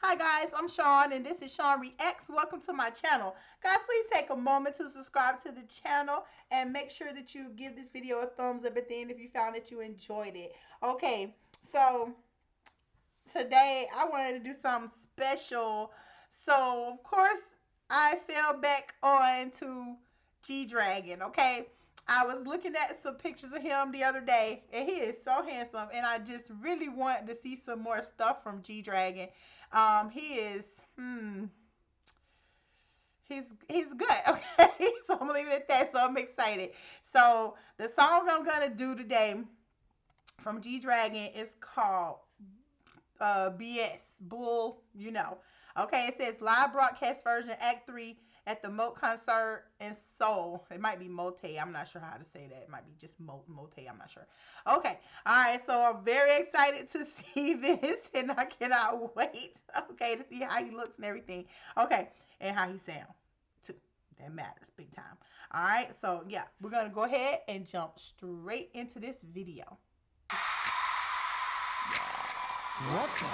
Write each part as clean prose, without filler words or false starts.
Hi guys, I'm Shawn and this is ShawnReacts. Welcome to my channel. Guys, please take a moment to subscribe to the channel and make sure that you give this video a thumbs up at the end if you found that you enjoyed it. Okay, so today I wanted to do something special. So of course I fell back on to G-Dragon, okay? I was looking at some pictures of him the other day and he is so handsome and I just really want to see some more stuff from G-Dragon. He is he's good, okay? So I'm gonna leave it at that. So I'm excited. So the song I'm gonna do today from G-Dragon is called BS Bull, you know. Okay, it says live broadcast version Act 3 at the MOTTE concert in Seoul. It might be MOTTE. I'm not sure how to say that. It might be just MOTTE. I'm not sure. Okay. All right. So I'm very excited to see this and I cannot wait. Okay, to see how he looks and everything. Okay, and how he sounds too. That matters big time. All right. So yeah, we're going to go ahead and jump straight into this video. What the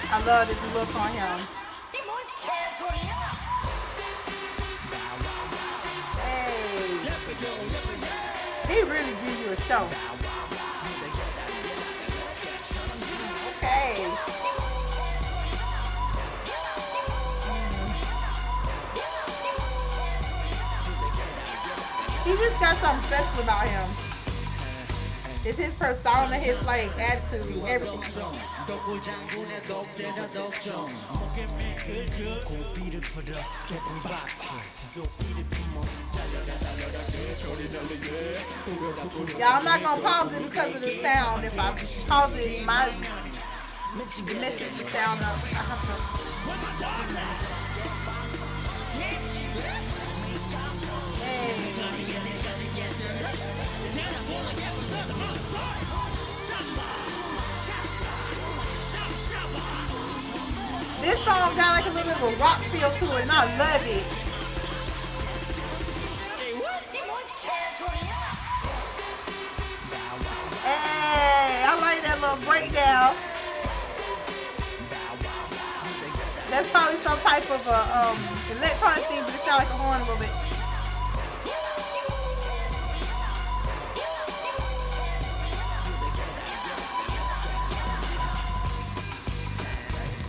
I love this look on him. Hey, he really gives you a show. Okay. He just got something special about him. It's his persona, his like attitude, everything. Yeah, I'm not gonna pause it because of the sound. If I pause it, it might mess the sound up. I have to. This song got like a little bit of a rock feel to it, and I love it. Hey, I like that little breakdown. That's probably some type of a electronic thing, but it sounds like a horn a little bit.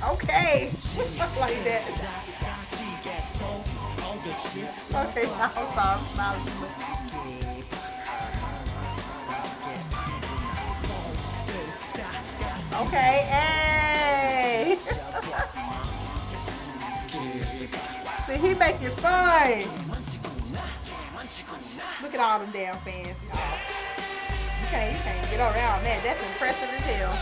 Okay, like that. Okay, now I'm smiling. Okay, hey. See, he make it fun. Look at all them damn fans. You can't get around that. That's impressive as hell.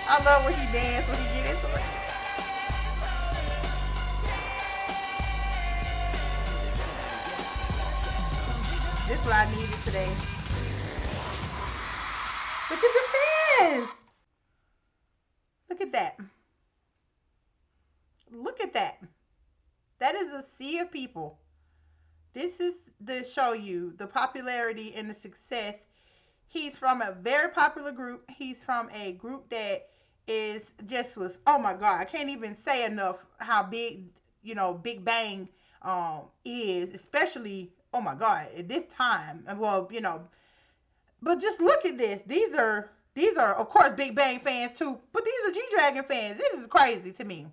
I love when he dances when he get into it. This is what I needed today. Look at the fans. Look at that. Look at that. That is a sea of people. This is to show you the popularity and the success. He's from a very popular group. He's from a group that is just was, oh my God, I can't even say enough how big, Big Bang is, especially, oh my God, at this time. Well, but just look at this. These are of course Big Bang fans too, but these are G-Dragon fans. This is crazy to me.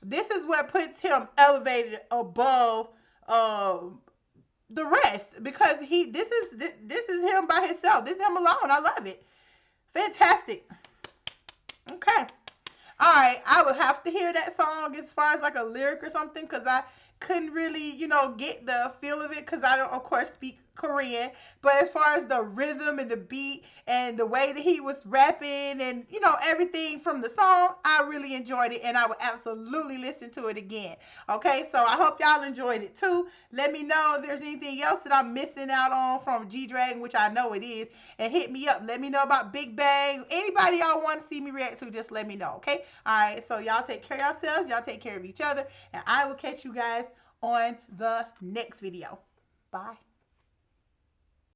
This is what puts him elevated above the rest, because this is him by himself. This is him alone. I love it. Fantastic. Okay. All I would have to hear that song as far as like a lyric or something, because I couldn't really, get the feel of it, because I don't, of course, speak Korean. But as far as the rhythm and the beat and the way that he was rapping and, everything from the song, I really enjoyed it, and I would absolutely listen to it again. Okay, so I hope y'all enjoyed it too. Let me know if there's anything else that I'm missing out on from G Dragon, which I know it is, and hit me up. Let me know about Big Bang. Anybody y'all want to see me react to, just let me know. Okay, all right. So y'all take care of yourselves. Y'all take care of each other, and I will catch you guys on the next video. Bye.